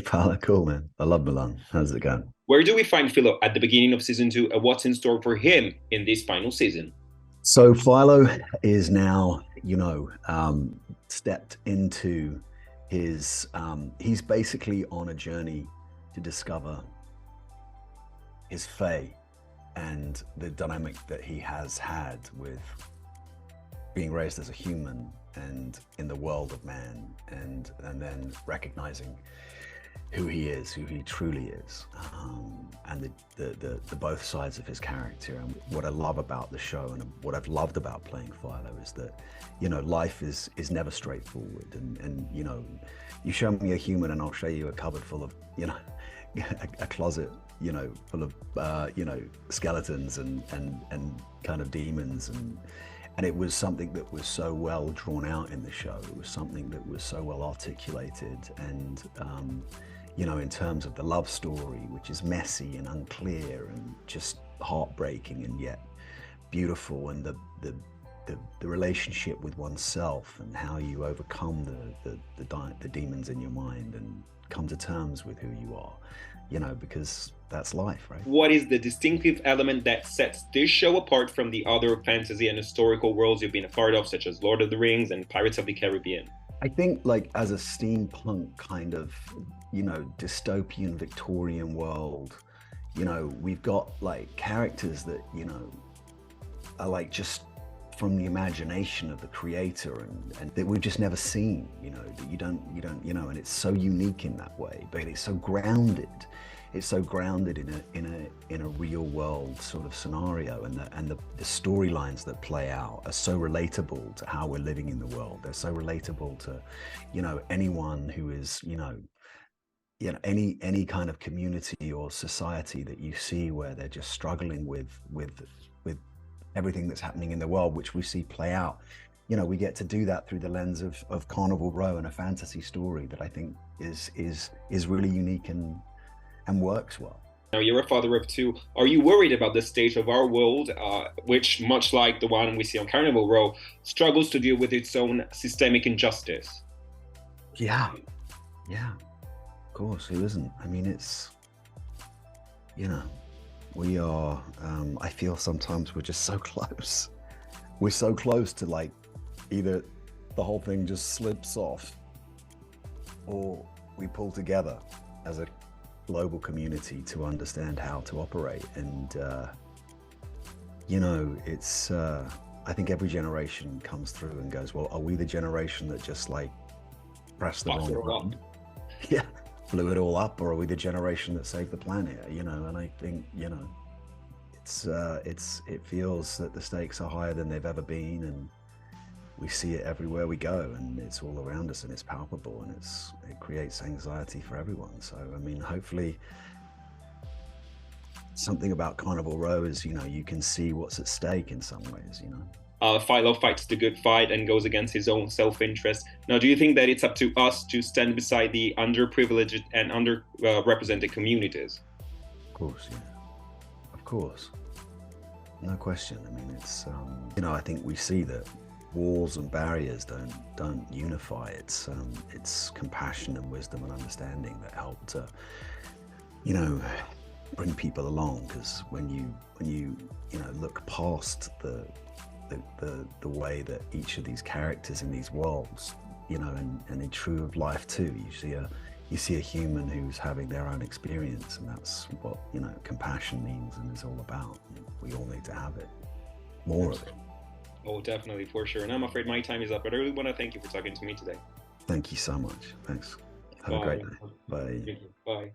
Paolo, cool, man. I love Milan. How's it going? Where do we find Philo at the beginning of season two, and what's in store for him in this final season? So Philo is now, stepped into he's basically on a journey to discover his fae and the dynamic that he has had with being raised as a human and in the world of man, and then recognizing who he is, who he truly is, and the both sides of his character. And what I love about the show, and what I've loved about playing Philo, is that life is never straightforward. And you show me a human, and I'll show you a cupboard full of a closet full of skeletons and kind of demons, and it was something that was so well drawn out in the show. It was something that was so well articulated, and in terms of the love story, which is messy and unclear and just heartbreaking and yet beautiful, and the relationship with oneself and how you overcome the demons in your mind and come to terms with who you are, because that's life, right? What is the distinctive element that sets this show apart from the other fantasy and historical worlds you've been a part of, such as Lord of the Rings and Pirates of the Caribbean? I think, like, as a steampunk kind of, dystopian Victorian world, we've got like characters that, are like just from the imagination of the creator, and that we've just never seen, that you don't, and it's so unique in that way, but it's so grounded. It's so grounded in a real world sort of scenario, and the storylines that play out are so relatable to how we're living in the world. They're so relatable to, anyone who is, any kind of community or society that you see where they're just struggling with everything that's happening in the world, which we see play out. We get to do that through the lens of Carnival Row, and a fantasy story that I think is really unique and works well. Now, you're a father of two. Are you worried about the state of our world, which, much like the one we see on Carnival Row, struggles to deal with its own systemic injustice? Yeah, of course. Who isn't? I mean, it's, we are, I feel sometimes we're just so close. We're so close to, like, either the whole thing just slips off, or we pull together as a global community to understand how to operate. And it's I think every generation comes through and goes, well, are we the generation that just like pressed the wrong button? Yeah, blew it all up, or are we the generation that saved the planet? And I think it feels that the stakes are higher than they've ever been, and we see it everywhere we go, and it's all around us, and it's palpable, and it creates anxiety for everyone. So, I mean, hopefully something about Carnival Row is, you can see what's at stake in some ways, Philo fights the good fight and goes against his own self-interest. Now, do you think that it's up to us to stand beside the underprivileged and underrepresented communities? Of course, yeah. Of course. No question. I mean, it's, I think we see that walls and barriers don't unify. It's compassion and wisdom and understanding that help to, bring people along. Because when you look past the way that each of these characters in these worlds, and in true of life too, you see a human who's having their own experience, and that's what compassion means and is all about. And we all need to have it, more of it. Oh, definitely, for sure. And I'm afraid my time is up, but I really want to thank you for talking to me today. Thank you so much. Thanks. Have a great day. Bye. Bye.